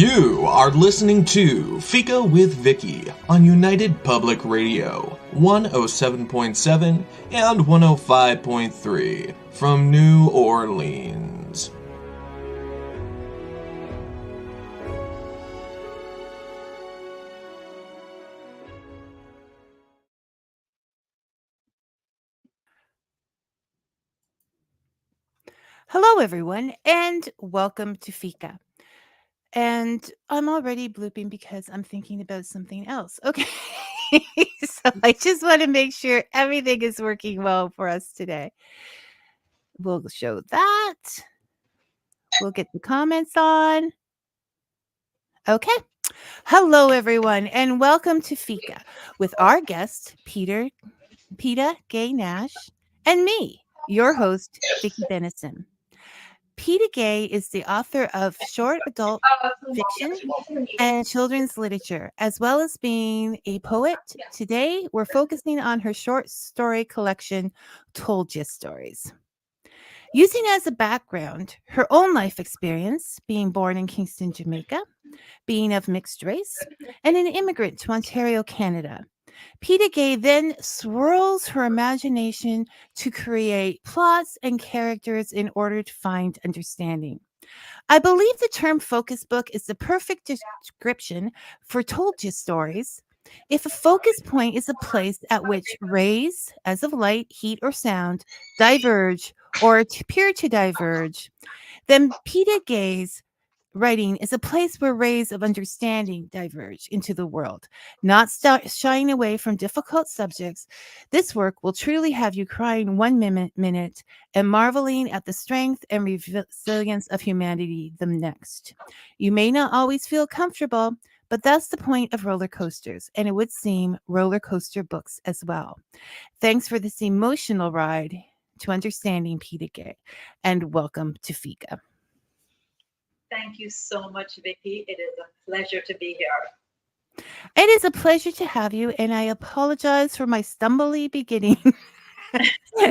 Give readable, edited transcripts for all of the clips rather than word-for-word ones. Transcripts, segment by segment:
You are listening to Fika with Vicky on United Public Radio, 107.7 and 105.3 from New Orleans. Hello, everyone, and welcome to Fika. And I'm already blooping because I'm thinking about something else. Okay. So I just want to make sure everything is working well for us today. We'll show that. We'll get the comments on. Okay. Hello, everyone, and welcome to Fika with our guest, Peta-Gaye Nash, and me, your host, Vicky Benison. Peta-Gaye is the author of short adult fiction and children's literature, as well as being a poet. Today, we're focusing on her short story collection, Told Ya Stories. Using as a background her own life experience, being born in Kingston, Jamaica, being of mixed race, and an immigrant to Ontario, Canada. Peta-Gaye then swirls her imagination to create plots and characters in order to find understanding. I believe the term focus book is the perfect description for told you stories. If a focus point is a place at which rays, as of light, heat, or sound, diverge or appear to diverge, then Peta-Gaye's writing is a place where rays of understanding diverge into the world, not shying away from difficult subjects. This work will truly have you crying one minute and marveling at the strength and resilience of humanity the next. You may not always feel comfortable, but that's the point of roller coasters, and it would seem roller coaster books as well. Thanks for this emotional ride to understanding Peta-Gaye, and welcome to Fika. Thank you so much, Vicky. It is a pleasure to be here. It is a pleasure to have you, and I apologize for my stumbly beginning.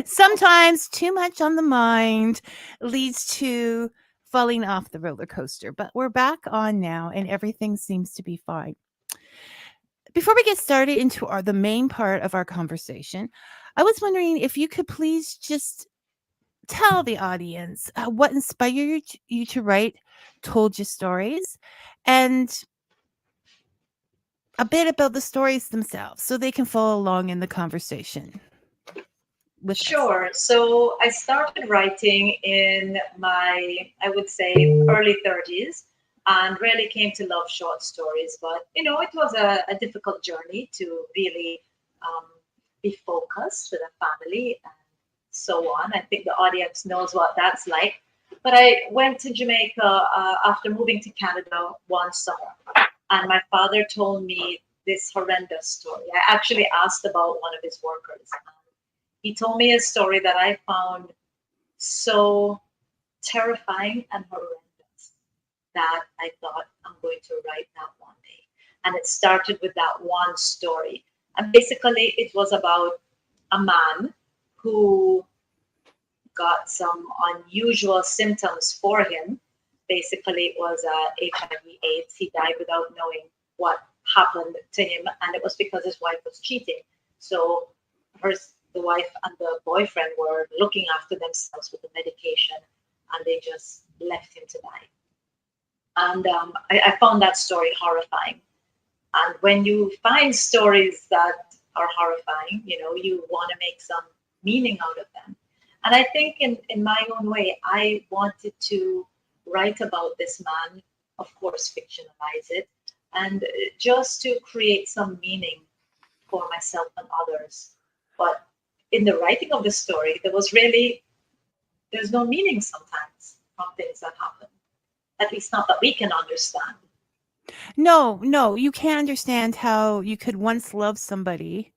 Sometimes too much on the mind leads to falling off the roller coaster, but we're back on now, and everything seems to be fine. Before we get started into the main part of our conversation, I was wondering if you could please just tell the audience what inspired you to write Told You Stories, and a bit about the stories themselves so they can follow along in the conversation. Sure. So I started writing in my, I would say, early 30s and really came to love short stories. But, it was a difficult journey to really be focused with a family and so on. I think the audience knows what that's like. But I went to Jamaica after moving to Canada one summer. And my father told me this horrendous story. I actually asked about one of his workers. He told me a story that I found so terrifying and horrendous that I thought, I'm going to write that one day. And it started with that one story. And basically, it was about a man who got some unusual symptoms for him. Basically, it was HIV/AIDS. He died without knowing what happened to him, and it was because his wife was cheating. So the wife and the boyfriend were looking after themselves with the medication, and they just left him to die. And I found that story horrifying. And when you find stories that are horrifying, you want to make some meaning out of them. And I think in my own way, I wanted to write about this man, of course, fictionalize it, and just to create some meaning for myself and others. But in the writing of the story, there's no meaning sometimes from things that happen. At least not that we can understand. No, you can't understand how you could once love somebody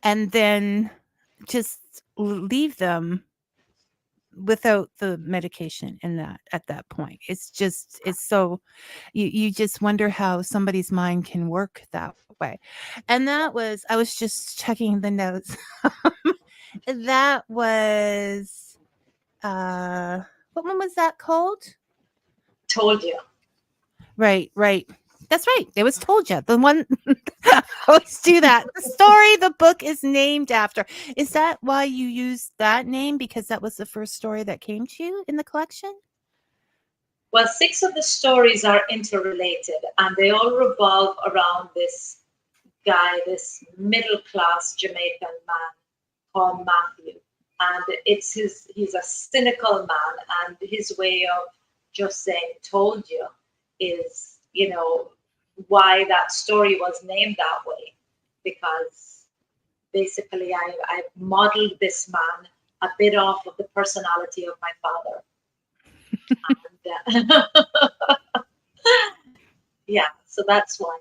and then just leave them without the medication at that point. It's so you just wonder how somebody's mind can work that way. And I was just checking the notes. That was what one was that called? Told You. Right, right. That's right. It was told you. The one I always do that. The story the book is named after. Is that why you used that name? Because that was the first story that came to you in the collection? Well, six of the stories are interrelated, and they all revolve around this guy, this middle class Jamaican man called Matthew. And he's a cynical man, and his way of just saying, told you, is, why that story was named that way. Because basically, I modeled this man a bit off of the personality of my father. And, yeah, so that's why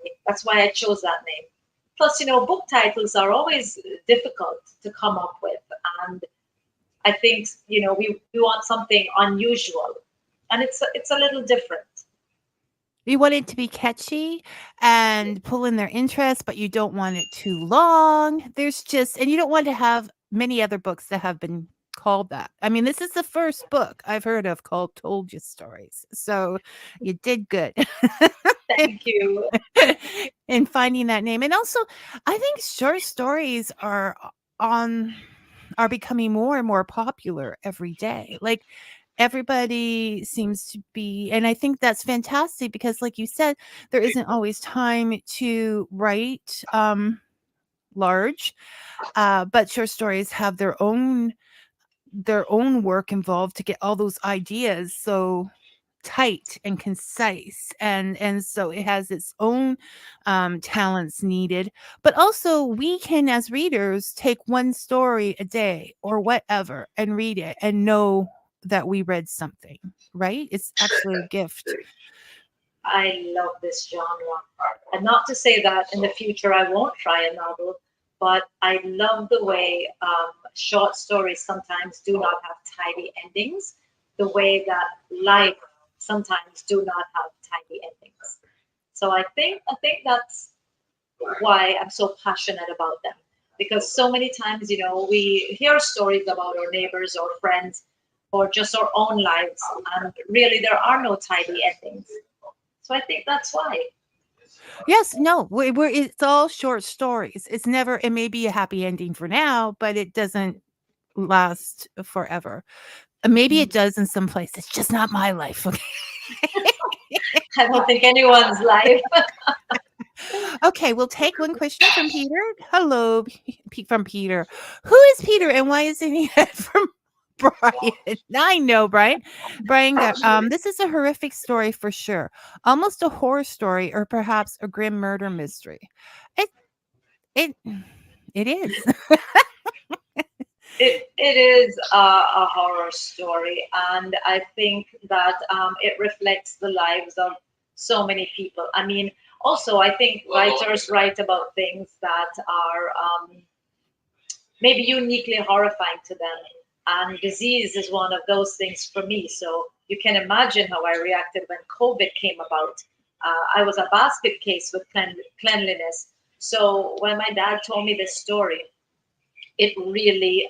I chose that name. Plus, book titles are always difficult to come up with, and I think we want something unusual, and it's a little different. You want it to be catchy and pull in their interest, but you don't want it too long. And you don't want to have many other books that have been called that. I mean, this is the first book I've heard of called Told You Stories. So you did good. Thank you. In finding that name. And also, I think short stories are becoming more and more popular every day. Like everybody seems to be, and I think that's fantastic because like you said, there isn't always time to write large, but short stories have their own work involved to get all those ideas so tight and concise, and so it has its own talents needed, but also we can as readers take one story a day or whatever and read it and know that we read something, right? It's actually a gift. I love this genre. And not to say that in the future I won't try a novel, but I love the way short stories sometimes do not have tidy endings, the way that life sometimes do not have tidy endings. So I think that's why I'm so passionate about them. Because so many times, we hear stories about our neighbors or friends or just our own lives, and really there are no tidy endings. So I think that's why. Yes, no, it's all short stories. It may be a happy ending for now, but it doesn't last forever. Maybe it does in some places, just not my life. Okay. I don't think anyone's life. Okay, we'll take one question from Peter. Hello, from Peter. Who is Peter and why isn't he from Brian? I know, Brian. Brian got this is a horrific story for sure. Almost a horror story or perhaps a grim murder mystery. It it it is. It is a horror story, and I think that it reflects the lives of so many people. I mean, also, I think writers write about things that are maybe uniquely horrifying to them. And disease is one of those things for me. So you can imagine how I reacted when COVID came about. I was a basket case with cleanliness. So when my dad told me this story, it really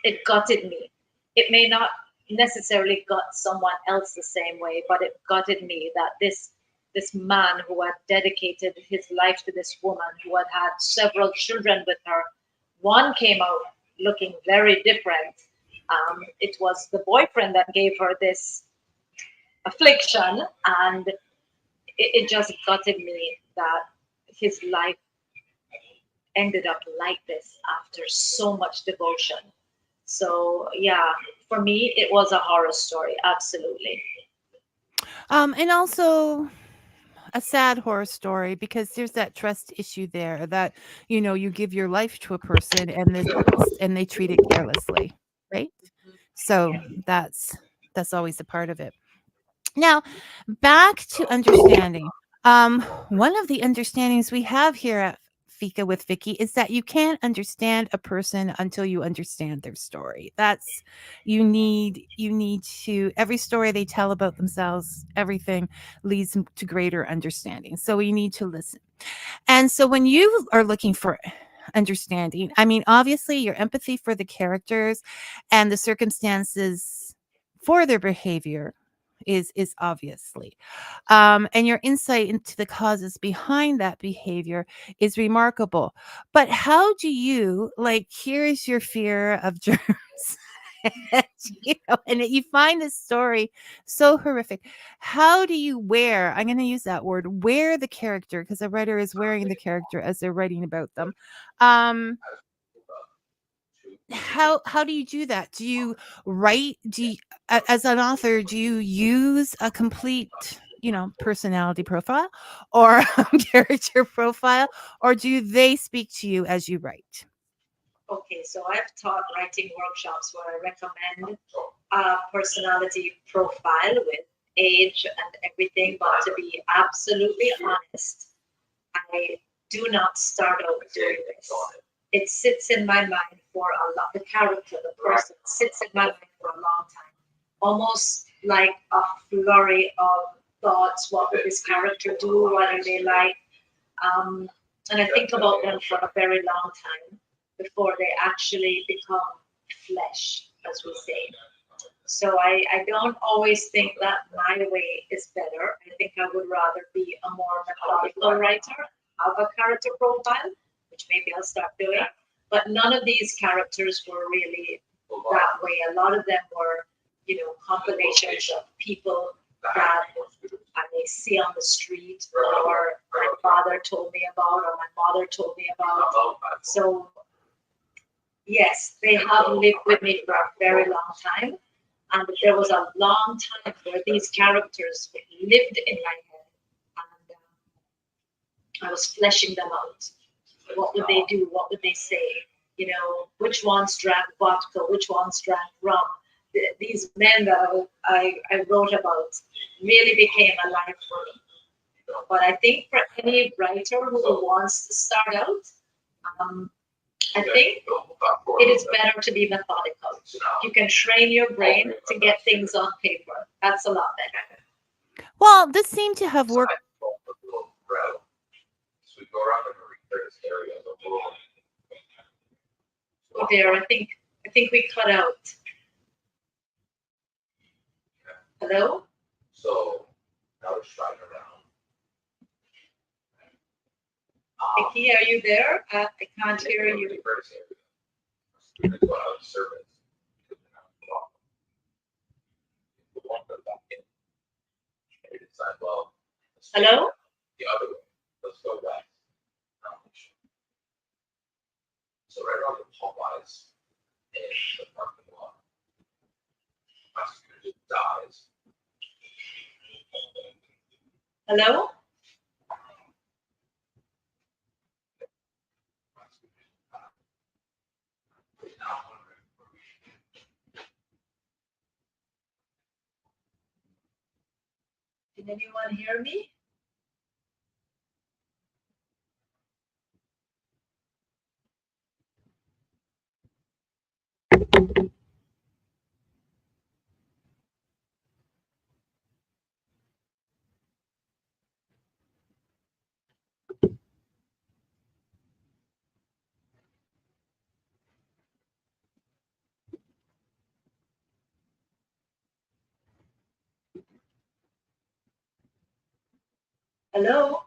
it gutted me. It may not necessarily gut someone else the same way, but it gutted me that this man who had dedicated his life to this woman, who had had several children with her, one came out looking very different. It was the boyfriend that gave her this affliction, and it just gutted me that his life ended up like this after so much devotion. So yeah, for me, it was a horror story. Absolutely. And also a sad horror story because there's that trust issue there that you give your life to a person and they treat it carelessly, right? So that's always a part of it. Now, back to understanding. One of the understandings we have here at Fika with Vicky is that you can't understand a person until you understand their story. You need to every story they tell about themselves, everything leads to greater understanding. So we need to listen. And so when you are looking for understanding, I mean, obviously your empathy for the characters and the circumstances for their behavior is obviously. And your insight into the causes behind that behavior is remarkable. But how do you, like, here's your fear of germs. And, and you find this story so horrific. How do you wear, I'm going to use that word, wear the character, because a writer is wearing the character as they're writing about them. How do you do that? Do you write, as an author, do you use a complete, personality profile or character profile, or do they speak to you as you write? Okay, so I've taught writing workshops where I recommend a personality profile with age and everything, but to be absolutely honest, I do not start out doing this. It sits in my mind for a lot. The character, the person, sits in my mind for a long time, almost like a flurry of thoughts. What would this character do? What are they like? And I think about them for a very long time before they actually become flesh, as we say. So I don't always think that my way is better. I think I would rather be a more methodical writer, have a character profile, which maybe I'll start doing. But none of these characters were really that way. A lot of them were, compilations of people that I may see on the street, or my father told me about, or my mother told me about. So yes, they have lived with me for a very long time. And there was a long time where these characters lived in my head, and I was fleshing them out. What would they do? What would they say? Which ones drank vodka? Which ones drank rum? These men that I wrote about really became alive for me. But I think for any writer who wants to start out, I think it is better to be methodical. You can train your brain to get things on paper. That's a lot better. Well, this seemed to have worked. Oh dear, I think we cut out. Hello? So now it's trying around. Vicky, are you there? I can't hear you. Hello? The other way. Let's go back. So right around the Popeyes in the parking lot, my scooter just dies. Hello? Did anyone hear me? Hello?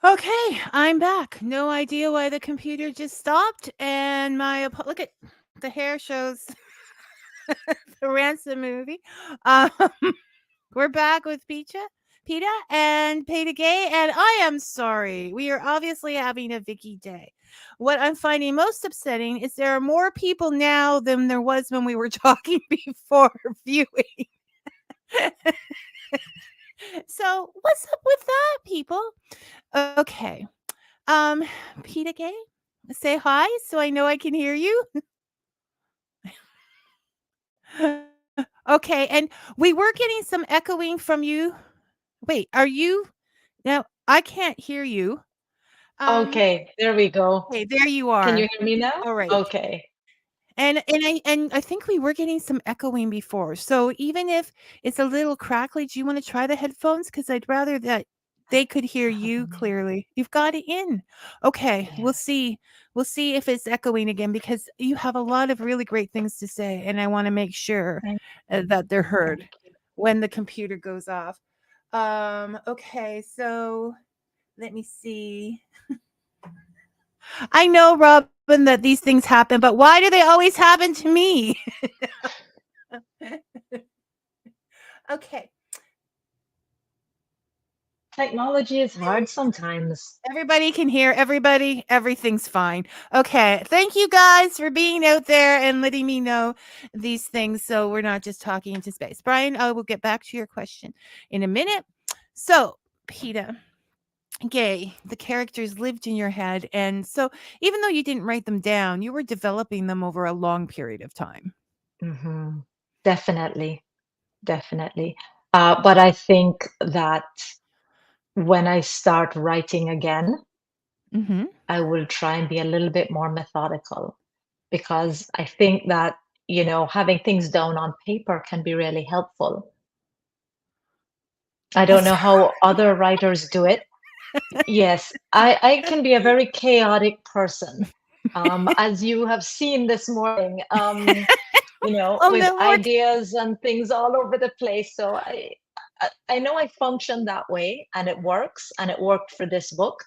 Okay, I'm back. No idea why the computer just stopped, and look at the hair shows the ransom movie. Um, we're back with Peta, and Peta-Gaye, and I am sorry. We are obviously having a Vicky day. What I'm finding most upsetting is there are more people now than there was when we were talking before viewing. So what's up with that, people? Okay. Um, Peta-Gaye, say hi so I know I can hear you. Okay, and we were getting some echoing from you. Wait, are you now? I can't hear you. Um, Okay, there we go. okay, there you Can you are. hear me now? All right. Okay. And I think we were getting some echoing before. So even if it's a little crackly, do you want to try the headphones? Because I'd rather that they could hear I have you them in. clearly. You've got it in. Okay, we'll Yes. see. We'll see if it's echoing again because you have a lot of really great things to say, and I want to make sure Thank, that they're thank heard you. when the computer goes off. Okay, so let me see. I know, Robin, that these things happen, but why do they always happen to me? Okay. Technology is hard sometimes. Everybody can hear everybody. Everything's fine. Okay. Thank you guys for being out there and letting me know these things so we're not just talking into space. Brian, I will get back to your question in a minute. So, Peta Gay, the characters lived in your head. And so, even though you didn't write them down, you were developing them over a long period of time. Hmm. Definitely, definitely. But I think that when I start writing again, Mm-hmm. I will try and be a little bit more methodical because I think that, having things down on paper can be really helpful. I don't That's know how other writers do it. Yes, I can be a very chaotic person. As you have seen this morning, oh, with my Lord. ideas and things all over the place. So I know I function that way and it works and it worked for this book.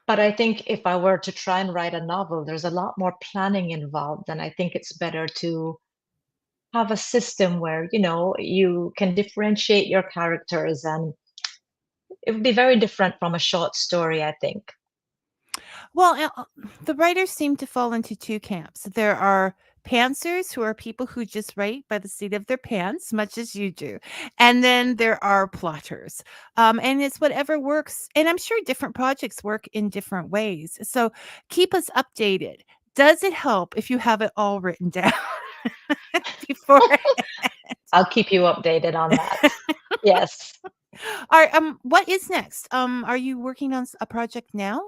But I think if I were to try and write a novel, there's a lot more planning involved. And I think it's better to have a system where, you can differentiate your characters and it would be very different from a short story, I think. Well, the writers seem to fall into two camps. There are pantsers who are people who just write by the seat of their pants, much as you do. And then there are plotters. And it's whatever works. And I'm sure different projects work in different ways. So keep us updated. Does it help if you have it all written down before? I'll keep you updated on that. Yes. What is next? Are you working on a project now?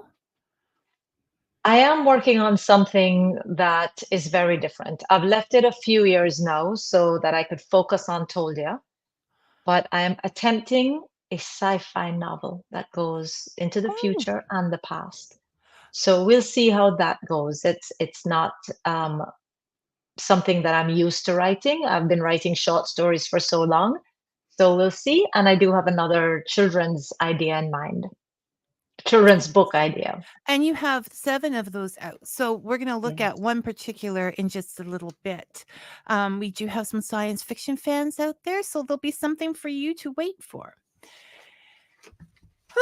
I am working on something that is very different. I've left it a few years now so that I could focus on Toldia, but I am attempting a sci-fi novel that goes into the Oh. future and the past. So we'll see how that goes. It's not something that I'm used to writing. I've been writing short stories for so long. So we'll see. And I do have another children's idea in mind, children's book idea. And you have 7 of those out. So we're gonna look Yes. at one particular in just a little bit. We do have some science fiction fans out there, so there'll be something for you to wait for.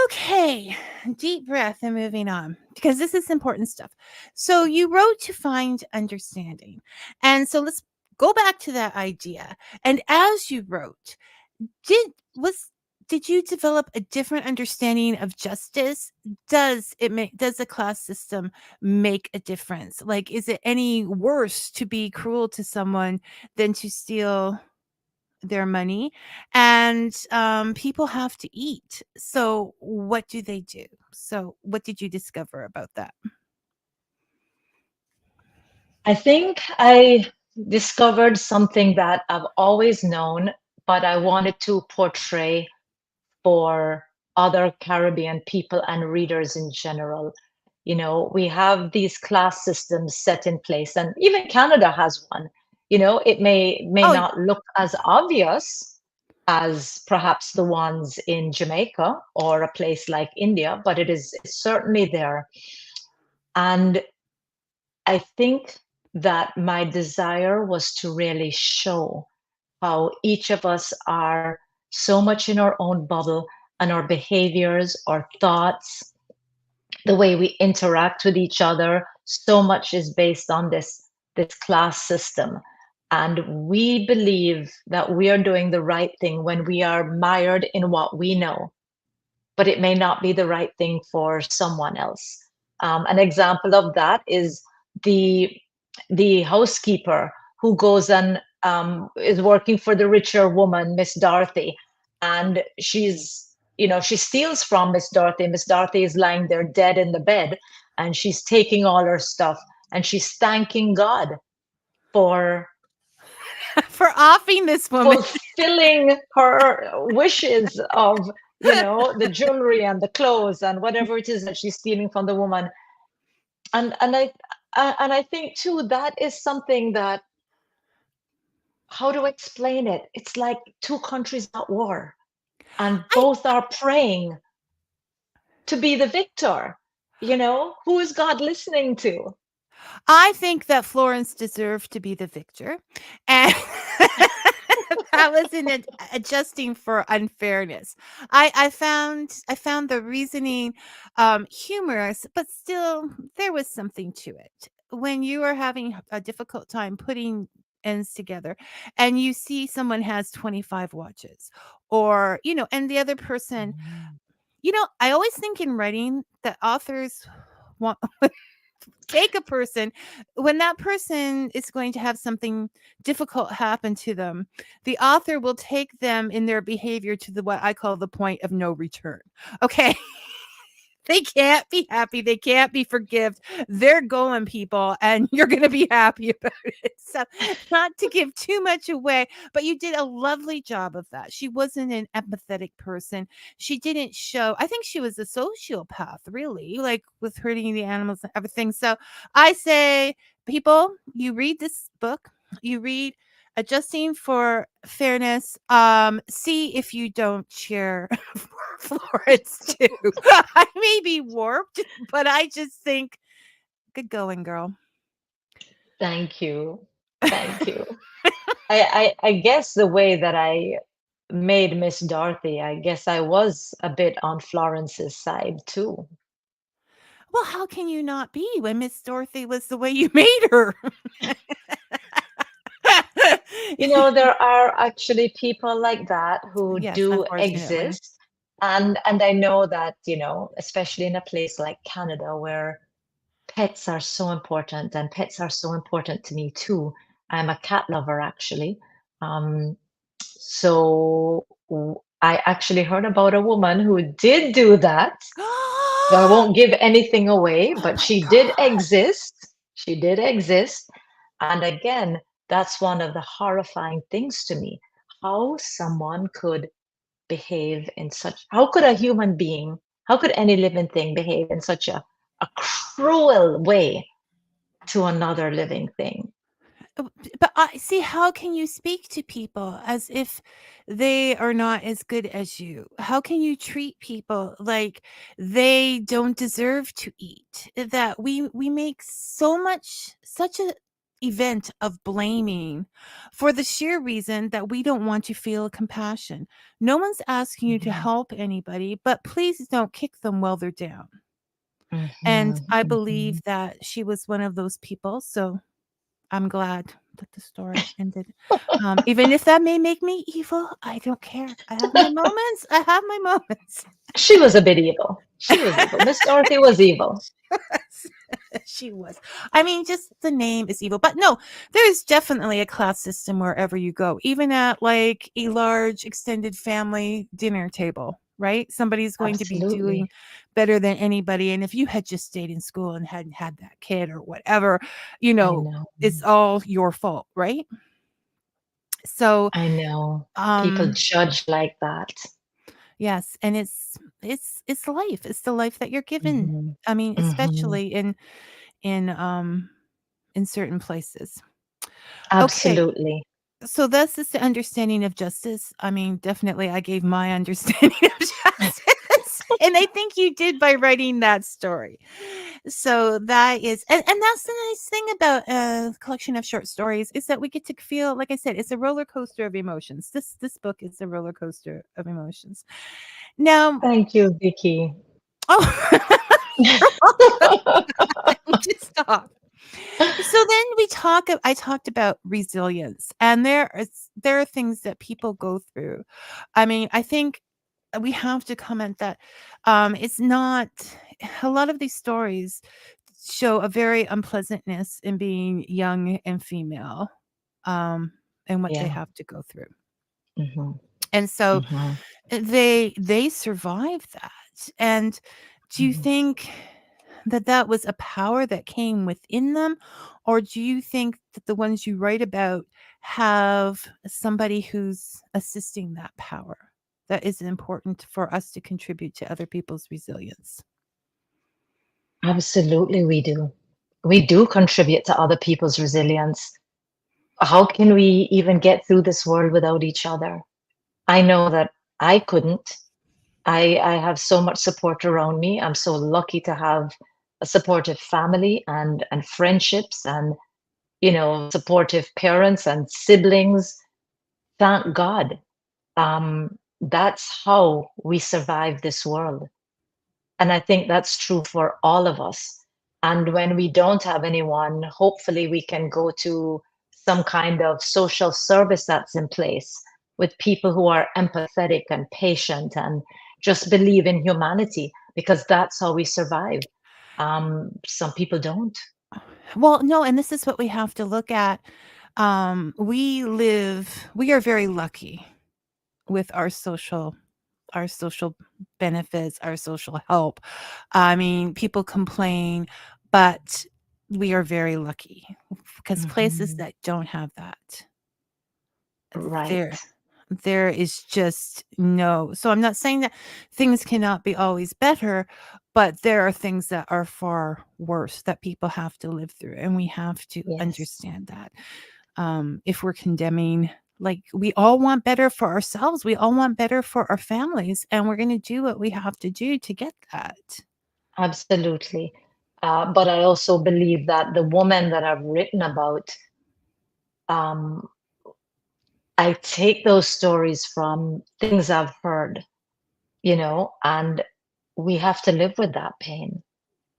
Okay, deep breath and moving on because this is important stuff. So you wrote to find understanding. And so let's go back to that idea. And as you wrote, did was did you develop a different understanding of justice? Does the class system make a difference? Like, is it any worse to be cruel to someone than to steal their money? And people have to eat. So what do they do? So what did you discover about that? I think I discovered something that I've always known, but I wanted to portray for other Caribbean people and readers in general. We have these class systems set in place, and even Canada has one. It may Oh, not look as obvious, as perhaps the ones in Jamaica or a place like India, but it's certainly there. And I think that my desire was to really show how each of us are so much in our own bubble, and our behaviors, our thoughts, the way we interact with each other, so much is based on this class system. And we believe that we are doing the right thing when we are mired in what we know, but it may not be the right thing for someone else. An example of that is the the housekeeper who goes and is working for the richer woman, Miss Dorothy, and she steals from Miss Dorothy. Miss Dorothy is lying there dead in the bed, and she's taking all her stuff, and she's thanking God for For offing this woman. fulfilling her wishes of the jewelry and the clothes and whatever it is that she's stealing from the woman. And I think too, that is something that, how do I explain it? It's like two countries at war, and I both are praying to be the victor. Who is God listening to? I think that Florence deserved to be the victor, and that was adjusting for unfairness. I found the reasoning humorous, but still there was something to it. When you are having a difficult time putting ends together, and you see someone has 25 watches, or and the other person, I always think in writing that authors want take a person when that person is going to have something difficult happen to them. The author will take them in their behavior to the what I call the point of no return. Okay. They can't be happy. They can't be forgived. They're going, people, and you're going to be happy about it. So, not to give too much away, but you did a lovely job of that. She wasn't an empathetic person. She didn't show, I think she was a sociopath, really, like with hurting the animals and everything. So, I say, people, you read this book, you read Adjusting for Fairness. See if you don't cheer for Florence too. I may be warped, but I just think, good going, girl. Thank you. Thank you. I guess the way that I made Miss Dorothy, I guess I was a bit on Florence's side too. Well, how can you not be when Miss Dorothy was the way you made her? There are actually people like that who Yes, do unfortunately. exist. And I know that, especially in a place like Canada where pets are so important, and pets are so important to me too. I'm a cat lover, actually. So I actually heard about a woman who did do that. So I Oh won't give anything away, but my she did god. exist. She did exist. And again, that's one of the horrifying things to me. How someone could behave in such, how could a human being, how could any living thing behave in such a cruel way to another living thing? But I see, how can you speak to people as if they are not as good as you? How can you treat people like they don't deserve to eat? That we make such a event of blaming for the sheer reason that we don't want to feel compassion. No one's asking you to Mhm, help anybody, but please don't kick them while they're down. And mhm, I mhm. believe that she was one of those people. So I'm glad that the story ended. Even if that may make me evil, I don't care. I have my moments. I have my moments. She was a bit evil. She was evil. Miss Dorothy was evil. She was. I mean, just the name is evil. But no, there's definitely a class system wherever you go, even at like a large extended family dinner table, right? Somebody's going to be doing Absolutely. better than anybody. And if you had just stayed in school and hadn't had that kid or whatever, I know. it's all your fault, right? So, I know. People um, judge like that. yes, and it's life. It's the life that you're given. Mhm, I mean, mhm. especially in in certain places. Okay. Absolutely. So that's just the understanding of justice. I mean, definitely I gave my understanding of justice. And I think you did by writing that story. So that is, and that's the nice thing about a collection of short stories is that we get to feel, like I said, it's a roller coaster of emotions. This book is a roller coaster of emotions. Now, Thank you, Vicky. oh, just stop. So then I talked about resilience, and there are things that people go through. I mean, I think we have to comment that it's not a lot of these stories show a very unpleasantness in being young and female, and what they Yeah. have to go through. hmm And so hmm they survive that. And do you hmm think that that was a power that came within them, or do you think that the ones you write about have somebody who's assisting that power that is important for us to contribute to other people's resilience? Absolutely, we do. We do contribute to other people's resilience. How can we even get through this world without each other? I know that I couldn't. I have so much support around me. I'm so lucky to have a supportive family and friendships and supportive parents and siblings. Thank God. That's how we survive this world. And I think that's true for all of us. And when we don't have anyone, hopefully we can go to some kind of social service that's in place with people who are empathetic and patient and just believe in humanity, because that's how we survive. Some people don't. Well, no, and this is what we have to look at. We are very lucky with our social benefits, our social help. I mean, people complain, but we are very lucky because places Mhm. that don't have that, Right. there there is just no. So I'm not saying that things cannot be always better, but there are things that are far worse that people have to live through, and we have to Yes. understand that. If we're condemning, like, we all want better for ourselves, we all want better for our families, and we're going to do what we have to do to get that. Absolutely. But I also believe that the woman that I've written about, um, I take those stories from things I've heard, and we have to live with that pain.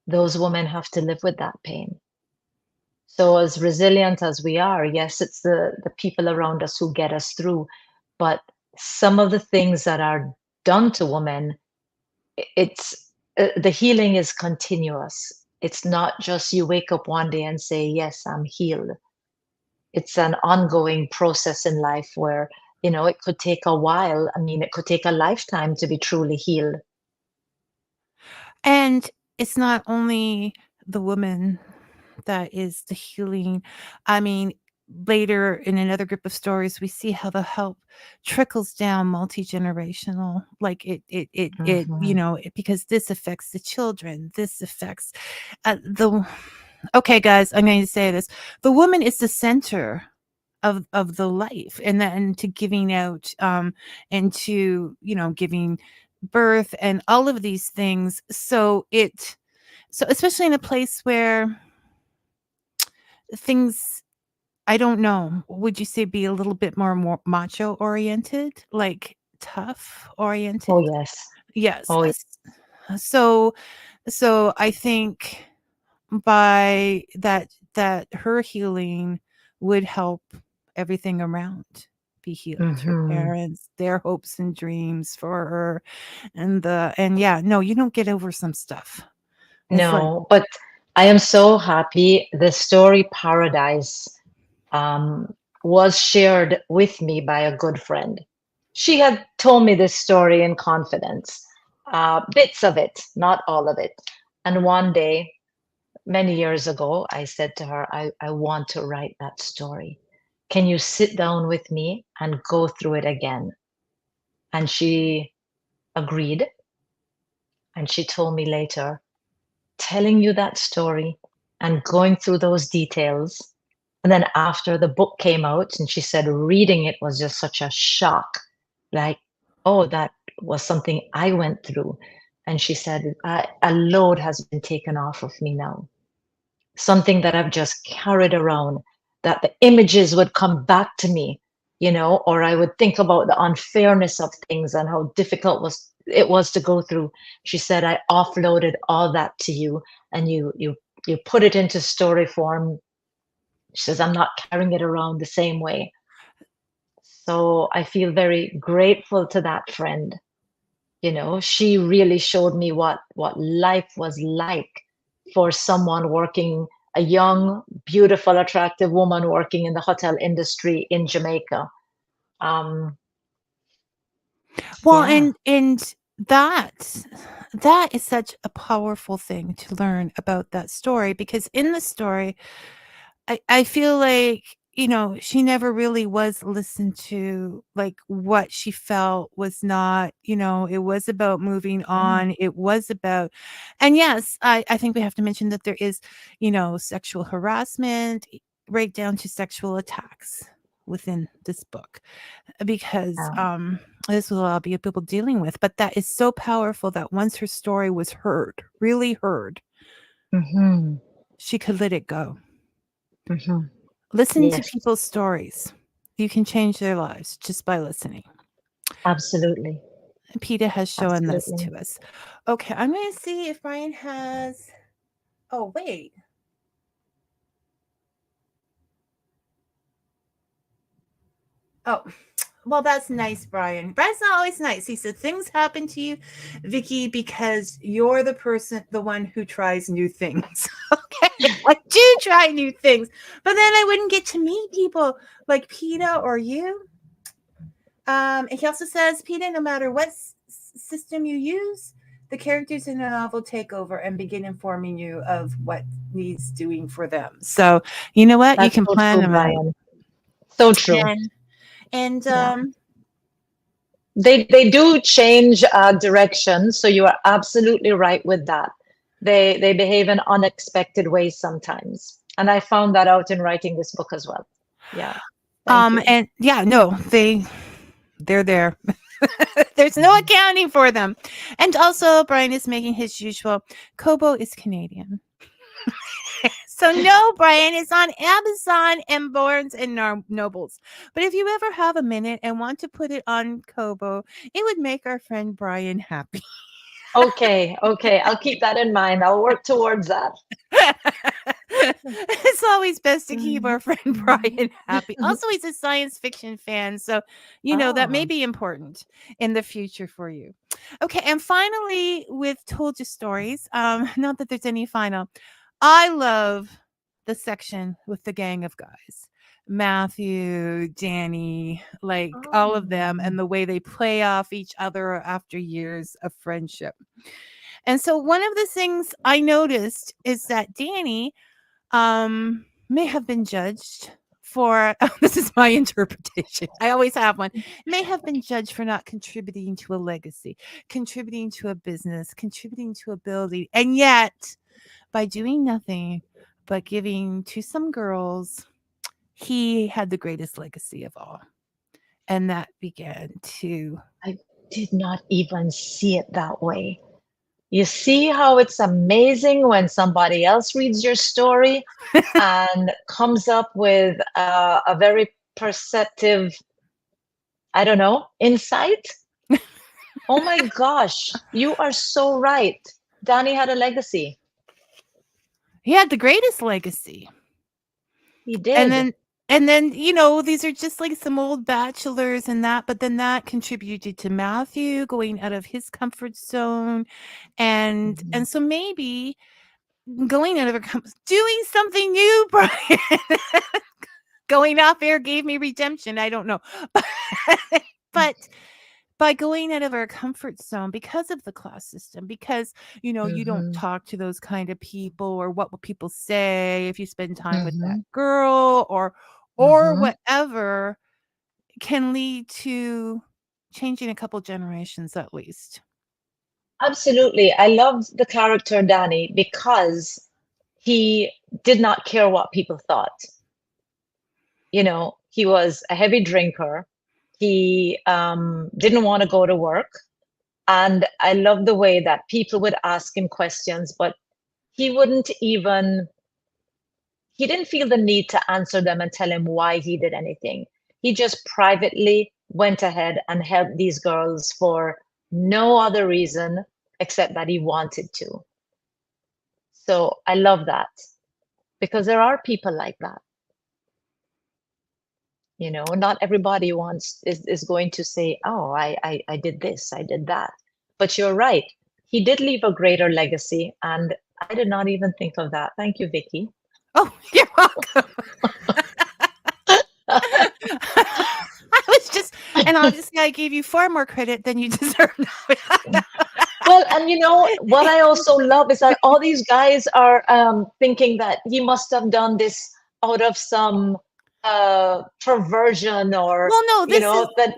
Those women have to live with that pain. So as resilient as we are, yes, it's the people around us who get us through, but some of the things that are done to women, it's the healing is continuous. It's not just you wake up one day and say, "Yes, I'm healed." It's an ongoing process in life where, it could take a while. I mean, it could take a lifetime to be truly healed. And it's not only the woman that is the healing. I mean, later in another group of stories, we see how the help trickles down multi-generational. Like Mhm. because this affects the children. This affects the okay, guys, I'm going to say this. The woman is the center of the life, and then to giving out and to, giving birth and all of these things. So especially in a place where things, I don't know, would you say be a little bit more macho oriented, like tough Oh, oriented? yes. Yes. Oh, So I think by that her healing would help everything around be healed. Her mhm. parents, their hopes and dreams for her, and yeah, no, you don't get over some stuff. It's like, No, but I am so happy the story Paradise um, was shared with me by a good friend. She had told me this story in confidence, bits of it, not all of it. And one day, many years ago, I said to her, I want to write that story. Can you sit down with me and go through it again? And she agreed. And she told me later, telling you that story and going through those details, And then after the book came out, and she said reading it was just such a shock. Like, oh, that was something I went through. And she said, a load has been taken off of me now. Something that I've just carried around, that the images would come back to me, or I would think about the unfairness of things and how difficult it was to go through. She said, I offloaded all that to you, and you put it into story form. She says, I'm not carrying it around the same way. So I feel very grateful to that friend. She really showed me what life was like for someone working, a young, beautiful, attractive woman working in the hotel industry in Jamaica. Well, Yeah. and that is such a powerful thing to learn about that story, because in the story, I feel like, she never really was listened to, like, what she felt was not, it was about moving on. It was about, and yes, I think we have to mention that there is, sexual harassment, right down to sexual attacks within this book, because this will all be people dealing with, but that is so powerful that once her story was heard, really heard, she could let it go. Listen to people's stories. You can change their lives just by listening. Absolutely. Peta has shown this Absolutely. to us. Okay, I'm going to see if Brian has. Oh, wait. Oh, well, that's nice, Brian. Brian's not always nice. He said things happen to you, Vicky, because you're the one who tries new things. Okay, I do try new things, but then I wouldn't get to meet people like Peta or you. And he also says, Peta, no matter what system you use, the characters in a novel take over and begin informing you of what needs doing for them. So, you know what? That's You can so plan true, them out. Brian. So true. And yeah. They do change direction, so you are absolutely right with that. They behave in unexpected ways sometimes, and I found that out in writing this book as well. Yeah. Thank you. And yeah, no, they're there. There's no accounting for them. And also, Brian is making his usual. Kobo is Canadian. So no, Brian, it's on Amazon and Barnes and Nobles. But if you ever have a minute and want to put it on Kobo, it would make our friend Brian happy. Okay, I'll keep that in mind. I'll work towards that. It's always best to keep our friend Brian happy. Also, he's a science fiction fan, so that may be important in the future for you. Okay, and finally, with Told You Stories, not that there's any final, I love the section with the gang of guys. Matthew, Danny, like all of them, and the way they play off each other after years of friendship. And so one of the things I noticed is that Danny may have been judged for this is my interpretation. I always have one. May have been judged for not contributing to a legacy, contributing to a business, contributing to a building. And yet, by doing nothing but giving to some girls, he had the greatest legacy of all. And that began to. I did not even see it that way. You see how it's amazing when somebody else reads your story and comes up with a very perceptive, I don't know, insight? Oh my gosh, you are so right. Danny had a legacy. He had the greatest legacy. He did. And then, these are just like some old bachelors and that, but then that contributed to Matthew going out of his comfort zone. And so maybe going out of doing something new, Brian. Going off air gave me redemption. I don't know. But by going out of our comfort zone because of the class system, because you don't talk to those kind of people, or what will people say if you spend time with that girl, or whatever, can lead to changing a couple generations at least. Absolutely. I loved the character Danny because he did not care what people thought. He was a heavy drinker. He didn't want to go to work. And I love the way that people would ask him questions, but he wouldn't even, he didn't feel the need to answer them and tell him why he did anything. He just privately went ahead and helped these girls for no other reason except that he wanted to. So I love that, because there are people like that. Not everybody is going to say, oh, I did this, I did that. But you're right. He did leave a greater legacy, and I did not even think of that. Thank you, Vicky. Oh, you're welcome. I was just, and obviously I gave you far more credit than you deserve. Well, and what I also love is that all these guys are thinking that he must have done this out of some perversion, or well, no, that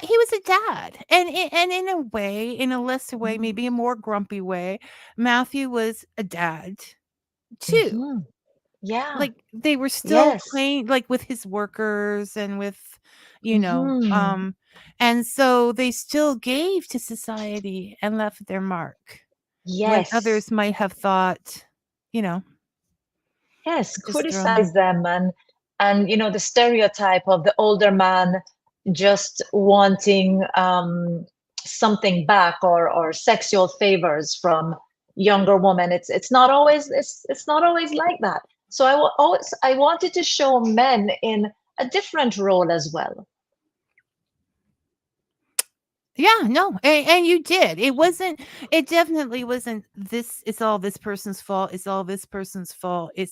he was a dad, and in a way, in a lesser way, maybe a more grumpy way, Matthew was a dad too. Mm-hmm. Yeah, like they were still playing like with his workers and with and so they still gave to society and left their mark. When others might have thought, criticize them, and the stereotype of the older man just wanting something back, or sexual favors from younger women. It's not always like that. So I wanted to show men in a different role as well. Yeah, no, and you did. It definitely wasn't this, it's all this person's fault, it's all this person's fault. It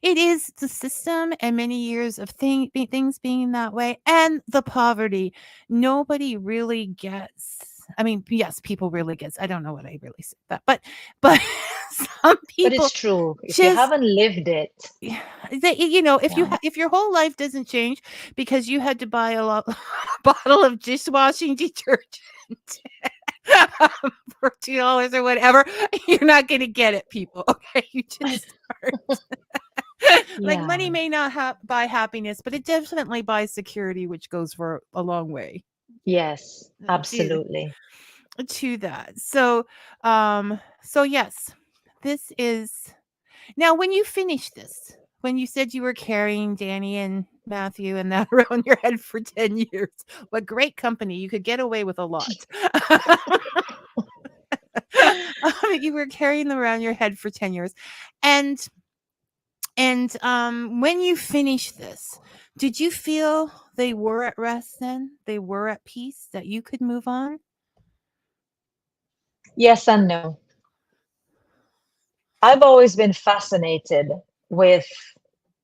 is the system and many years of things being that way, and the poverty. Nobody really gets. I mean, yes, people really gets. I don't know what I really said that, but some people. But it's true. If you haven't lived it, if your whole life doesn't change because you had to buy a bottle of dishwashing detergent for $2 or whatever, you're not going to get it, people. Okay, you just start. Like money may not buy happiness, but it definitely buys security, which goes for a long way. Yes, absolutely. To that. So yes, this is now when you finish this, when you said you were carrying Danny and Matthew and that around your head for 10 years, what great company. You could get away with a lot. You were carrying them around your head for 10 years. And when you finish this, did you feel they were at rest then? They were at peace, that you could move on? Yes and no. I've always been fascinated with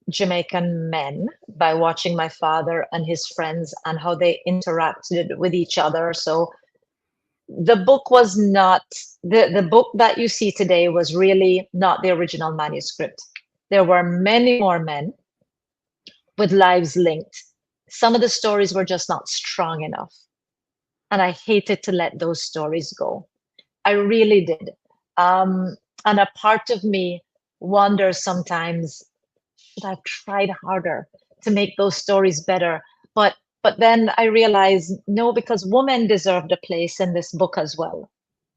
Jamaican men by watching my father and his friends and how they interacted with each other. So the book was not, the book that you see today was really not the original manuscript. There were many more men with lives linked. Some of the stories were just not strong enough. And I hated to let those stories go. I really did. And a part of me wonders sometimes, should I have tried harder to make those stories better? But then I realized, no, because women deserved a place in this book as well.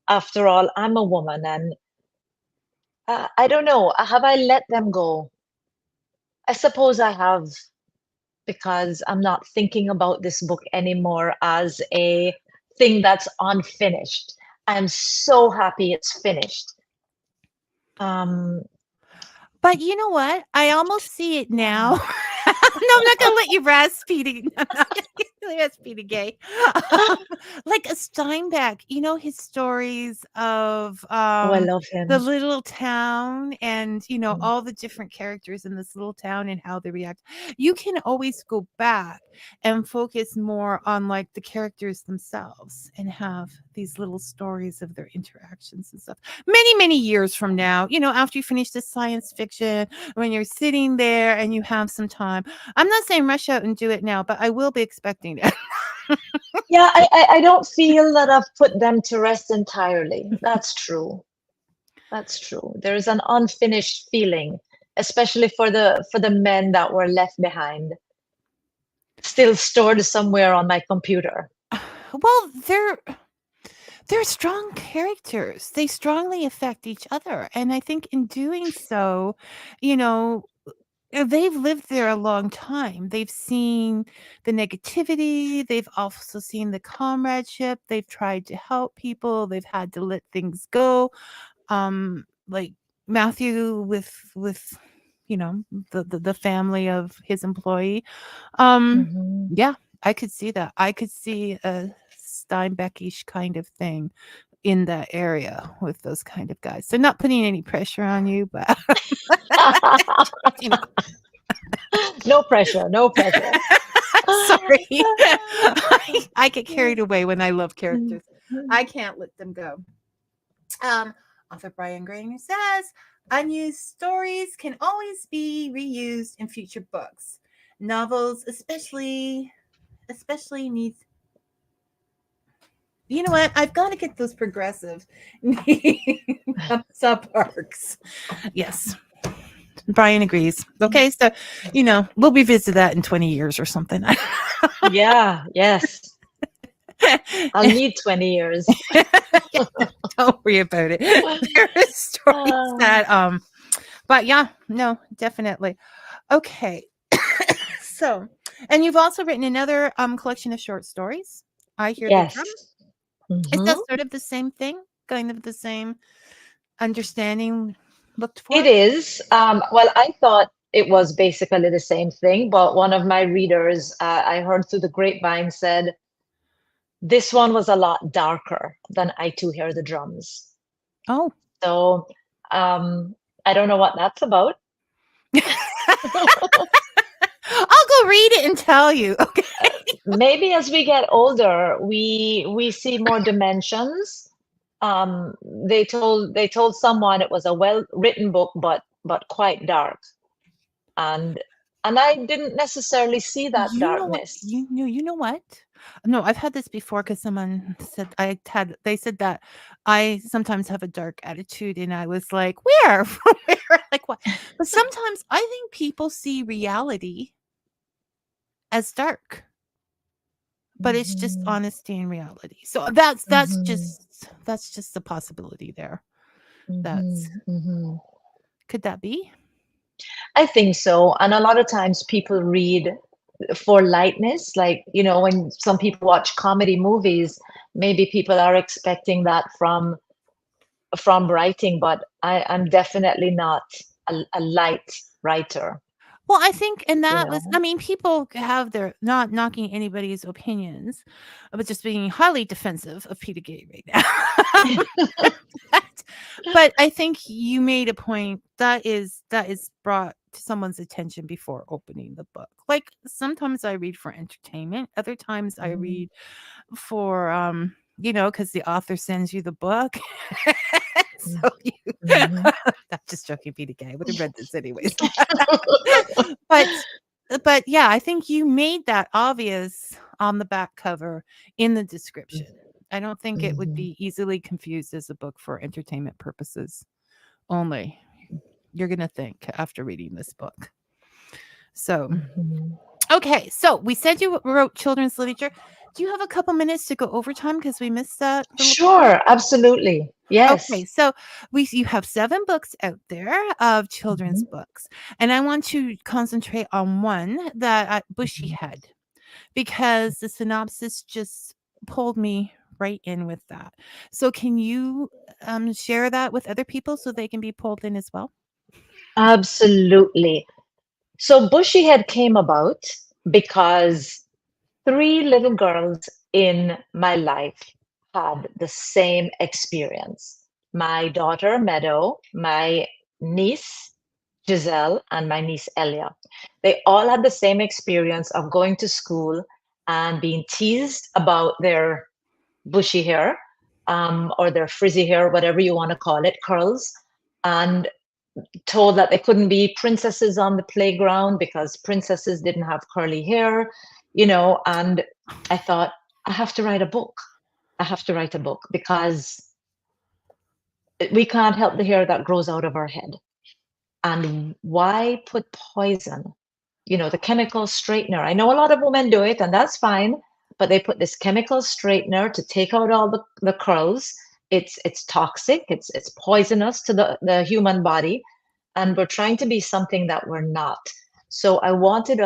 After all, I'm a woman, and I don't know, have I let them go? I suppose I have, because I'm not thinking about this book anymore as a thing that's unfinished. I'm so happy it's finished. But you know what? I almost see it now. No, I'm not gonna let you breastfeeding. I'm not gonna let you Peta-Gaye. Like a Steinbeck, his stories of I love him. The little town, and all the different characters in this little town and how they react. You can always go back and focus more on like the characters themselves and have these little stories of their interactions and stuff. Many, many years from now, after you finish the science fiction, when you're sitting there and you have some time. I'm not saying rush out and do it now, but I will be expecting it. Yeah, I don't feel that I've put them to rest entirely. That's true. That's true. There is an unfinished feeling especially for the men that were left behind, still stored somewhere on my computer. Well, they're strong characters. They strongly affect each other, and I think in doing so, you know, they've lived there a long time. They've seen the negativity, they've also seen the comradeship, they've tried to help people, they've had to let things go. Like Matthew with the family of his employee. Mhm. Yeah, I could see that. I could see a Steinbeckish kind of thing in that area with those kind of guys. So not putting any pressure on you, but you know, No pressure, no pressure. sorry. I get carried away when I love characters. I can't let them go. Author Brian Granger says unused stories can always be reused in future books. Novels, especially need. You know what? I've got to get those progressive sub arcs. Yes. Brian agrees. Okay, so we'll revisit that in 20 years or something. Yeah, yes. I'll need 20 years. Don't worry about it. There are stories that but yeah, no, definitely. Okay. So, and you've also written another collection of short stories. I Hear the Drum. Yes. Is that Mhm. sort of the same thing? Kind of the same understanding looked for? It is. Well, I thought it was basically the same thing, but one of my readers, I heard through the grapevine, said this one was a lot darker than I Too Hear the Drums. Oh. So I don't know what that's about. I'll go read it and tell you. Okay. Maybe as we get older, we see more dimensions. They told someone it was a well-written book, but quite dark, and I didn't necessarily see that You know what? darkness. You know what? No, I've had this before because someone said they said that I sometimes have a dark attitude, and I was like, where? Where? Like what? But sometimes I think people see reality as dark, but it's just Mhm. honesty and reality. So that's Mhm. just a possibility there. That's Mhm. Mhm. could that be? I think so. And a lot of times people read for lightness, like, when some people watch comedy movies, maybe people are expecting that from writing, but I'm definitely not a light writer, Well, I think, and you that was, know. I mean, people have their, not knocking anybody's opinions, but just being highly defensive of Peta-Gaye right now. but I think you made a point that is brought to someone's attention before opening the book. Like sometimes I read for entertainment, other times I read for because the author sends you the book. So you Mhm. I'm just joking, Peta-Gaye. I would have read this anyways. but yeah, I think you made that obvious on the back cover in the description. I don't think it would Mhm. be easily confused as a book for entertainment purposes only. You're going to think after reading this book. So, Mhm. okay. So we said you wrote children's literature. Do you have a couple minutes to go overtime because we missed that little part? Sure, absolutely. Okay, Yes. so you have 7 books out there of children's Mhm. books, and I want to concentrate on one that Bushy Mhm. Head, because the synopsis just pulled me right in with that. So can you share that with other people so they can be pulled in as well? Absolutely. So Bushy Head came about because 3 little girls in my life had the same experience. My daughter, Meadow, my niece, Giselle, and my niece, Elia. They all had the same experience of going to school and being teased about their bushy hair, or their frizzy hair, whatever you want to call it, curls, and told that they couldn't be princesses on the playground because princesses didn't have curly hair, and I thought, I have to write a book. I have to write a book because we can't help the hair that grows out of our head. And why put poison? The chemical straightener. I know a lot of women do it, and that's fine, but they put this chemical straightener to take out all the curls. It's toxic, it's poisonous to the human body, and we're trying to be something that we're not. So I wanted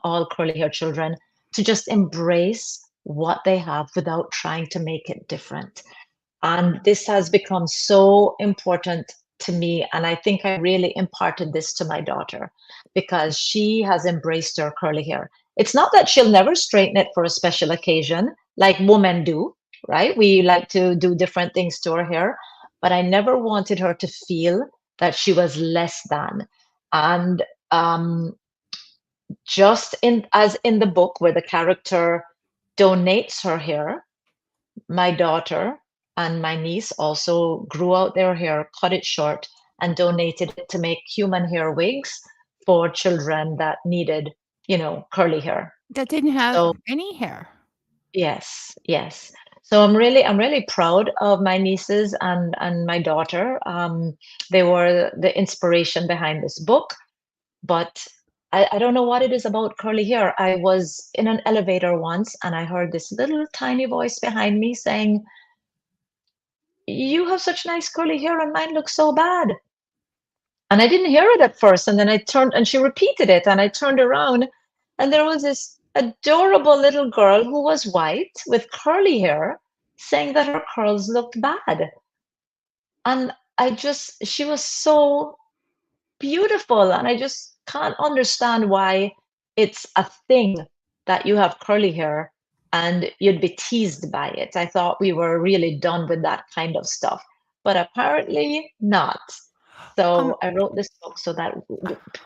all curly hair children to just embrace what they have without trying to make it different. And this has become so important to me. And I think I really imparted this to my daughter because she has embraced her curly hair. It's not that she'll never straighten it for a special occasion like women do, right? We like to do different things to our hair, but I never wanted her to feel that she was less than. And just as in the book where the character donates her hair, my daughter and my niece also grew out their hair, cut it short, and donated it to make human hair wigs for children that needed, curly hair. That didn't have So any hair. yes, yes. So I'm really proud of my nieces and my daughter. They were the inspiration behind this book. But I don't know what it is about curly hair. I was in an elevator once and I heard this little tiny voice behind me saying, "You have such nice curly hair and mine looks so bad." And I didn't hear it at first. And then I turned and she repeated it. And I turned around and there was this adorable little girl who was white with curly hair saying that her curls looked bad. And she was so beautiful. And I just can't understand why it's a thing that you have curly hair and you'd be teased by it. I thought we were really done with that kind of stuff, but apparently not. Um, So I wrote this book so that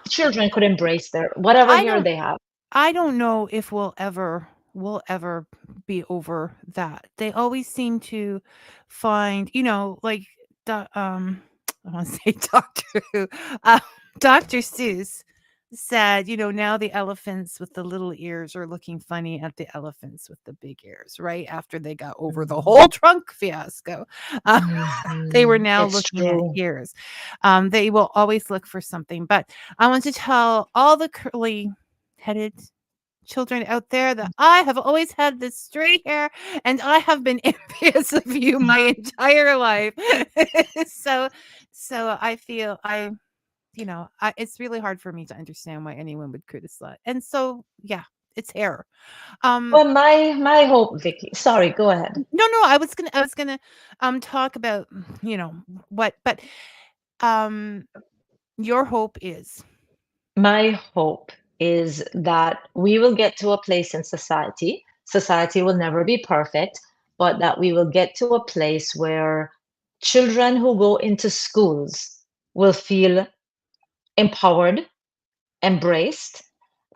children could embrace their whatever I hair don't they have. I don't know if we'll ever be over that. They always seem to find, like I want to say Doctor Who, Dr. Seuss said, now the elephants with the little ears are looking funny at the elephants with the big ears, right? After they got over the Mhm. whole trunk fiasco, uh, they were Mhm. now It's looking at true. ears. They will always look for something. But I want to tell all the curly headed children out there that I have always had this straight hair and I have been envious of you my entire life. so I feel it's really hard for me to understand why anyone would criticize. And so yeah, it's hair. Um Well, my hope, Vicky. Sorry, go ahead. no, I was gonna talk about what, but um your hope is My hope is that we will get to a place in society. Society will never be perfect, but that we will get to a place where children who go into schools will feel empowered, embraced,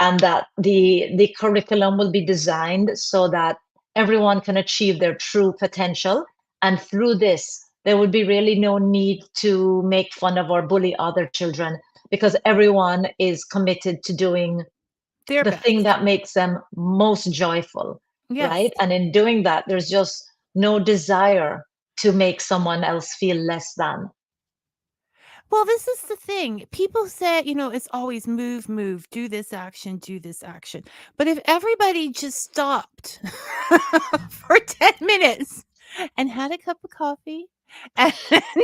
and that the curriculum will be designed so that everyone can achieve their true potential. And through this, there would be really no need to make fun of or bully other children because everyone is committed to doing their the thing best. that makes them most joyful, Yes. right? And in doing that, there's just no desire to make someone else feel less than. Well, this is the thing. People say, it's always move, move, do this action, do this action. But if everybody just stopped for 10 minutes and had a cup of coffee and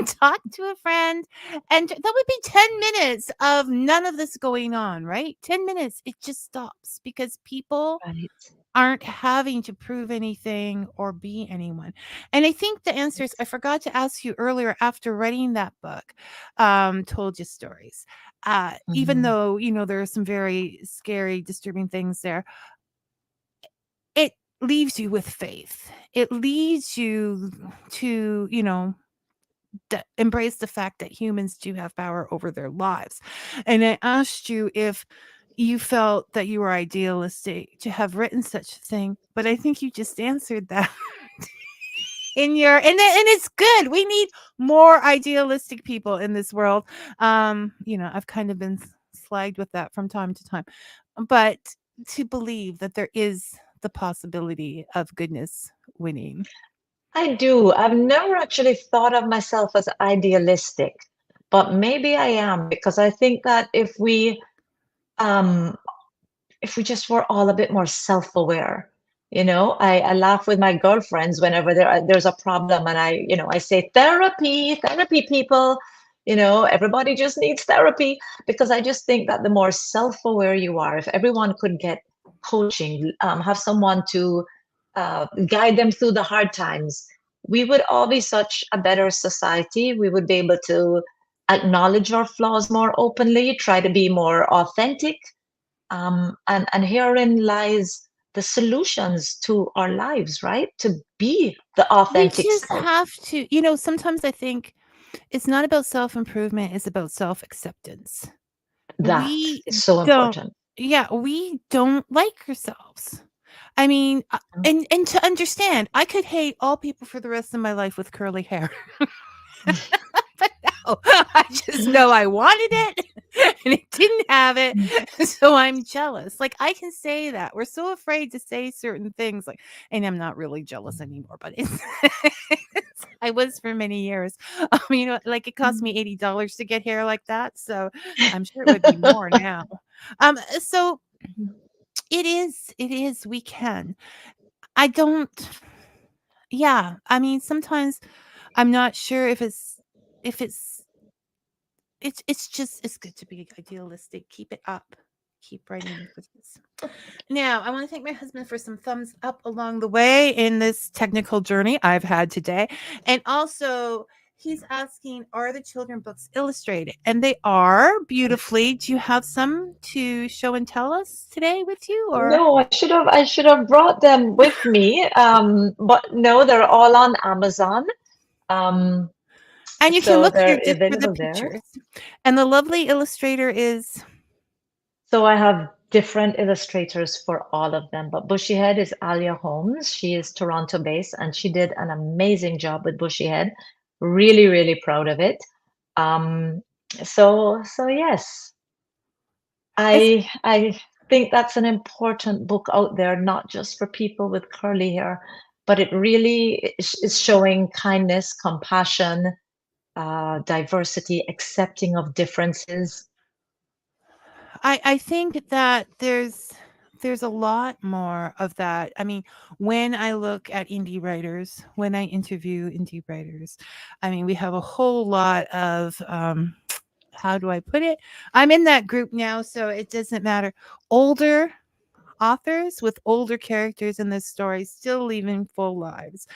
talked to a friend, and that would be 10 minutes of none of this going on, right? 10 minutes, it just stops because people Right. aren't having to prove anything or be anyone. And I think the answers I forgot to ask you earlier after writing that book, told you stories. Even Mhm. though, there are some very scary, disturbing things there, it leaves you with faith. It leads you to, embrace the fact that humans do have power over their lives. And I asked you if you felt that you were idealistic to have written such a thing, but I think you just answered that in your and it's good. We need more idealistic people in this world. I've kind of been slagged with that from time to time. But to believe that there is the possibility of goodness winning. I do. I've never actually thought of myself as idealistic, but maybe I am, because I think that um, if we just were all a bit more self-aware, I laugh with my girlfriends whenever there's a problem, and I say therapy, people, everybody just needs therapy, because I just think that the more self-aware you are, if everyone could get coaching, have someone to guide them through the hard times, we would all be such a better society. We would be able to acknowledge our flaws more openly, try to be more authentic, and herein lies the solutions to our lives, right? To be the We authentic just self. have to, sometimes I think it's not about self-improvement, it's about self-acceptance. That We is so don't important. Yeah, we don't like ourselves. I mean, and to understand, I could hate all people for the rest of my life with curly hair. But no, I just know I wanted it and it didn't have it, so I'm jealous. Like, I can say that. We're so afraid to say certain things, like, and I'm not really jealous anymore, but it's I was for many years. Like, it cost me $80 to get hair like that, so I'm sure it would be more now. So it is, we can. I don't Yeah, I mean, sometimes I'm not sure if it's good to be idealistic. Keep it up. Keep writing for this. Now, I want to thank my husband for some thumbs up along the way in this technical journey I've had today. And also, he's asking, are the children books illustrated? And they are beautifully. Do you have some to show and tell us today with you, or? No, I should have brought them with me. But no, they're all on Amazon. Um, And you can so look they're here just for the available there. pictures. And the lovely illustrator is. So I have different illustrators for all of them, but Bushy Head is Alia Holmes. She is Toronto based, and she did an amazing job with Bushy Head. Really, really proud of it. Um, so yes, It's I think that's an important book out there, not just for people with curly hair, but it really is showing kindness, compassion, diversity, accepting of differences. I think that there's a lot more of that. I mean, when I look at indie writers, when I interview indie writers, I mean, we have a whole lot of how do I put it? I'm in that group now, so it doesn't matter. Older authors with older characters in this story still living full lives.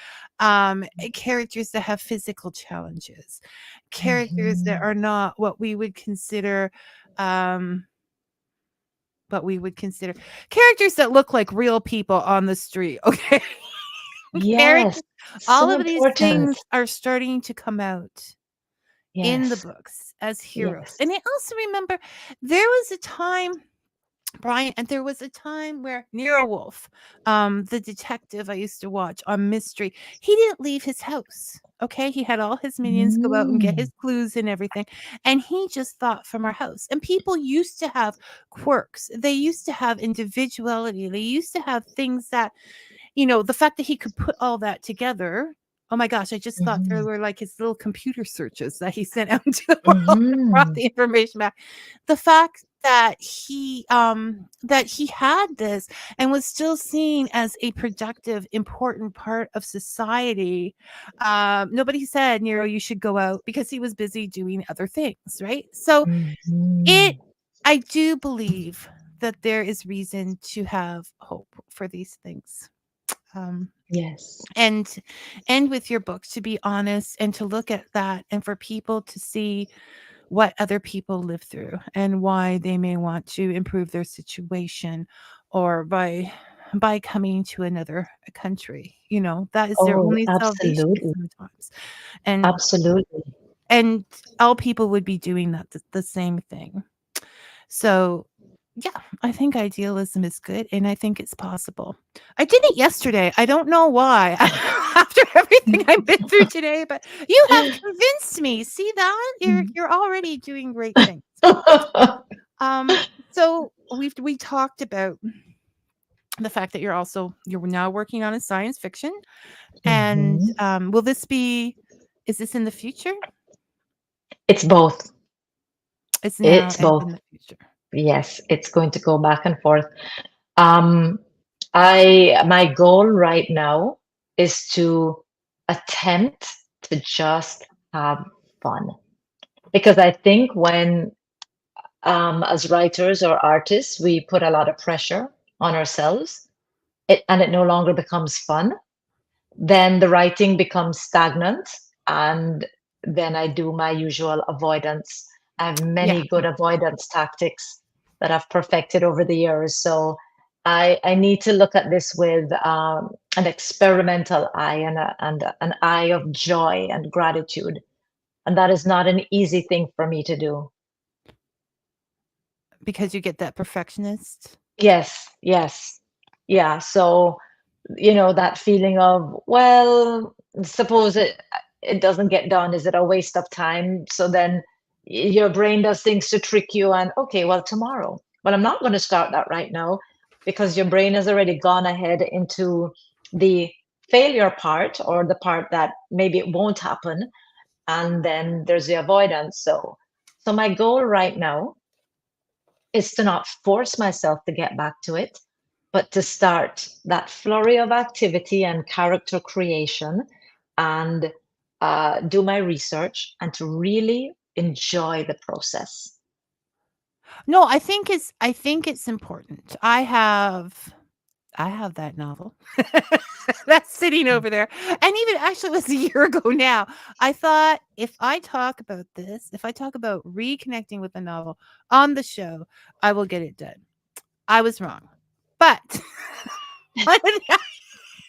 Characters that have physical challenges, characters that Mhm. are not um what we would consider characters that look like real people on the street. Okay. Yes, Characters, all so of these important. things are starting to come out in the Yes, books as heroes. yes. And I also remember there was a time, Brian, and there was a time where Nero Wolf, the detective I used to watch on Mystery, he didn't leave his house. Okay, he had all his minions go out and get Mm. his clues and everything, and he just thought from our house. And people used to have quirks. They used to have individuality. They used to have things that, the fact that he could put all that together. Oh my gosh, I just thought there Mhm. were like his little computer searches that he sent out into the world and brought Mhm. the information back. The fact that he had this and was still seen as a productive, important part of society. Nobody said, Nero, you should go out, because he was busy doing other things, right? So it Mhm. I do believe that there is reason to have hope for these things. Um, Yes. and with your book, to be honest, and to look at that, and for people to see what other people live through and why they may want to improve their situation, or by coming to another country, that is their Oh, only salvation absolutely. sometimes. and Absolutely. and all people would be doing that, the same thing. So, yeah, I think idealism is good, and I think it's possible. I did it yesterday. I don't know why. After everything I've been through today, but you have convinced me. See that? You're already doing great things. Um, so we talked about the fact that you're now working on a science fiction. And Mhm. will this be? Is this in the future? It's both. It's now It's and both. in the future. Yes, it's going to go back and forth. Um, my goal right now is to attempt to just have fun. Because I think when, as writers or artists, we put a lot of pressure on ourselves, and it no longer becomes fun, then the writing becomes stagnant, and then I do my usual avoidance. I have Yeah. many good avoidance tactics that I've perfected over the years. So I need to look at this with an experimental eye and an eye of joy and gratitude. And that is not an easy thing for me to do. Because you get that perfectionist. Yes, yes. Yeah. So, that feeling of, well, suppose it doesn't get done. Is it a waste of time? So then your brain does things to trick you and okay, well, tomorrow. Well, I'm not going to start that right now because your brain has already gone ahead into the failure part or the part that maybe it won't happen. And then there's the avoidance. So my goal right now is to not force myself to get back to it, but to start that flurry of activity and character creation and do my research and to really enjoy the process. No, I think it's important. I have that novel. That's sitting over there. And even actually it was a year ago now. I thought if I talk about reconnecting with a novel on the show, I will get it done. I was wrong. But one of the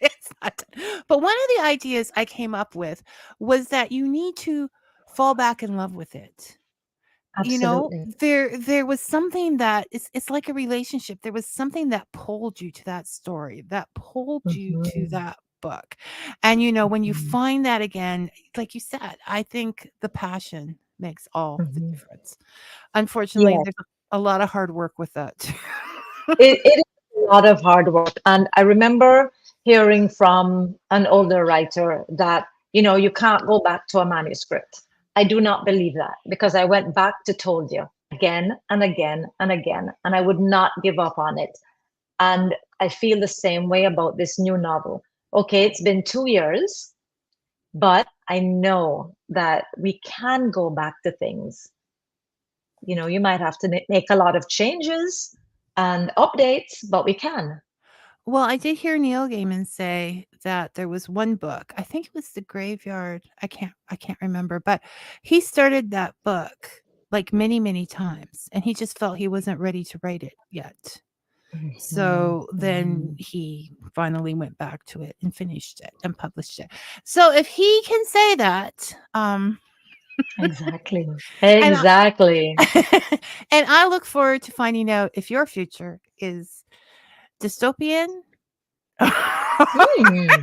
it's not done. But one of the ideas I came up with was that you need to fall back in love with it. You know, Absolutely. there was something that it's like a relationship. There was something that pulled you to that story, that pulled you to Mhm, that book. And when you mhm, find that again, like you said, I think the passion makes all the mhm. difference. Unfortunately, Yes, there's a lot of hard work with that too. it is a lot of hard work. And I remember hearing from an older writer that, you can't go back to a manuscript. I do not believe that because I went back to told you again and again and again, and I would not give up on it. And I feel the same way about this new novel. Okay, it's been 2 years, but I know that we can go back to things. You might have to make a lot of changes and updates, but we can. Well, I did hear Neil Gaiman say that there was one book. I think it was The Graveyard. I can't remember, but he started that book like many, many times and he just felt he wasn't ready to write it yet. Mhm, So then mhm. he finally went back to it and finished it and published it. So if he can say that, Exactly. and Exactly. and I look forward to finding out if your future is dystopian Hmm.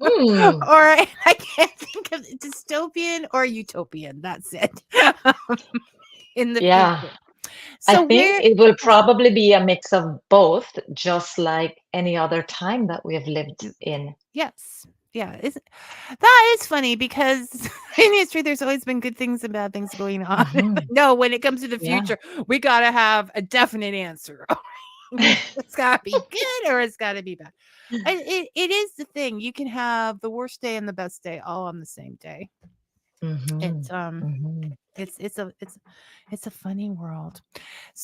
Hmm. or I can't think of dystopian or utopian. That's it. In the Yeah. future. I So think where it will probably be a mix of both, just like any other time that we have lived in. yes. Yeah, that is funny because in history there's always been good things and bad things going on. Hmm. No, when it comes to the Yeah. future, we gotta have a definite answer. It's gotta be good or it's gotta be bad. It is the thing. You can have the worst day and the best day all on the same day. Hmm. It's Hmm. it's a funny world.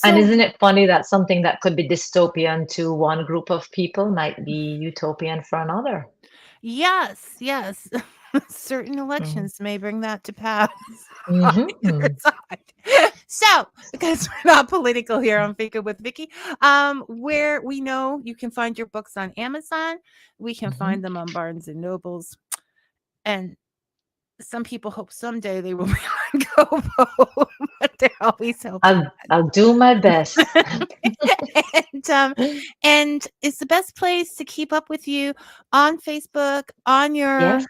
And So isn't it funny that something that could be dystopian to one group of people might be utopian for another? yes, yes. Certain Mm-hmm. elections may bring that to pass on either Mm-hmm. side. So, because we're not political here on Fika with Vicky, where we know you can find your books on Amazon, we can Mm-hmm. find them on Barnes and Nobles, and some people hope someday they will be on Kobo, but they're always hoping I'll do my best. and and it's the best place to keep up with you on Facebook, on your Yes.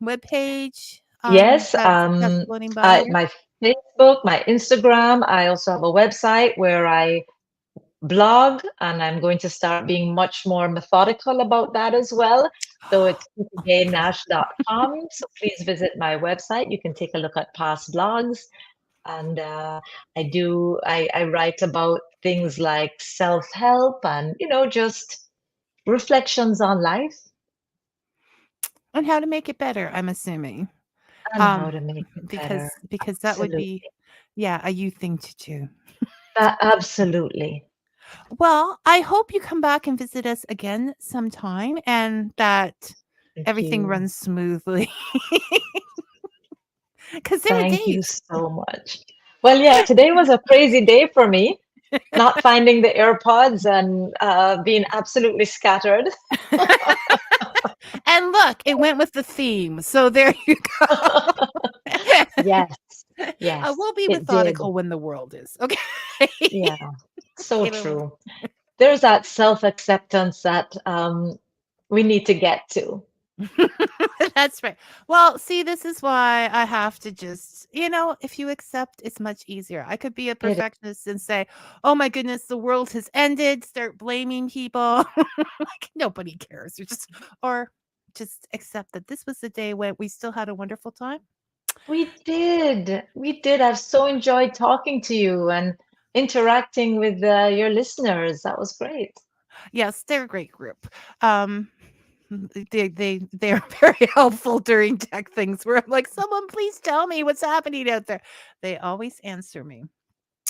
webpage Yes. that's floating by here. My Facebook, my Instagram. I also have a website where I blog, and I'm going to start being much more methodical about that as well. So it's Peta-Gaye-Nash.com. So please visit my website. You can take a look at past blogs. And I write about things like self-help and, just reflections on life And how to make it better, I'm assuming. and how to make it better. Because that would be, a you thing to do. Absolutely. Well, I hope you come back and visit us again sometime and that everything runs smoothly. Because there are days. Thank you so much. Well, yeah, today was a crazy day for me. Not finding the AirPods and being absolutely scattered. And look, it went with the theme. So there you go. Yes. Yes. We'll be methodical when the world is. Okay. Yeah. So true. There's that self-acceptance that we need to get to. That's right. Well, see, this is why I have to just, if you accept, it's much easier. I could be a perfectionist and say, oh my goodness, the world has ended, start blaming people. Like nobody cares. Or just accept that this was the day when we still had a wonderful time. We did. I've so enjoyed talking to you and interacting with your listeners. That was great. Yes, they're a great group. They're very helpful during tech things where I'm like, someone please tell me what's happening out there. They always answer me.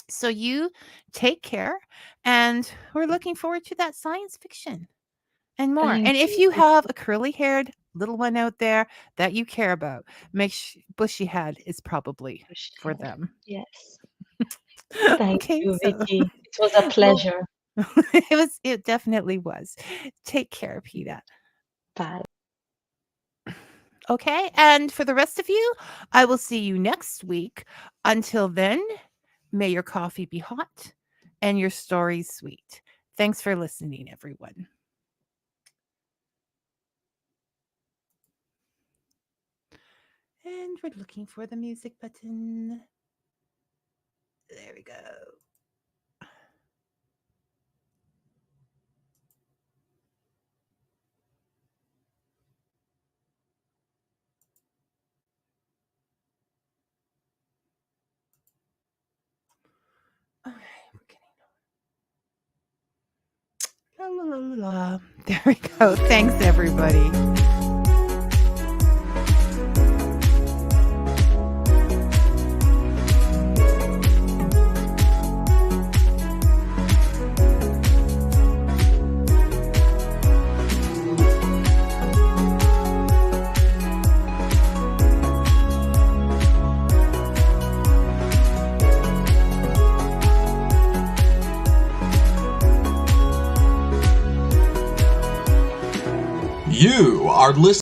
So you take care, and we're looking forward to that science fiction and more. And if you have a curly-haired little one out there that you care about, Bushy Head is probably for them. Yes. Thank you, Vicky. It was a pleasure. It definitely was. Take care, Peta. Bye. Okay, and for the rest of you, I will see you next week. Until then, may your coffee be hot and your stories sweet. Thanks for listening, everyone. And we're looking for the music button. There we go. All right, we're getting la, la, la, la. There we go. Thanks, everybody. You are listening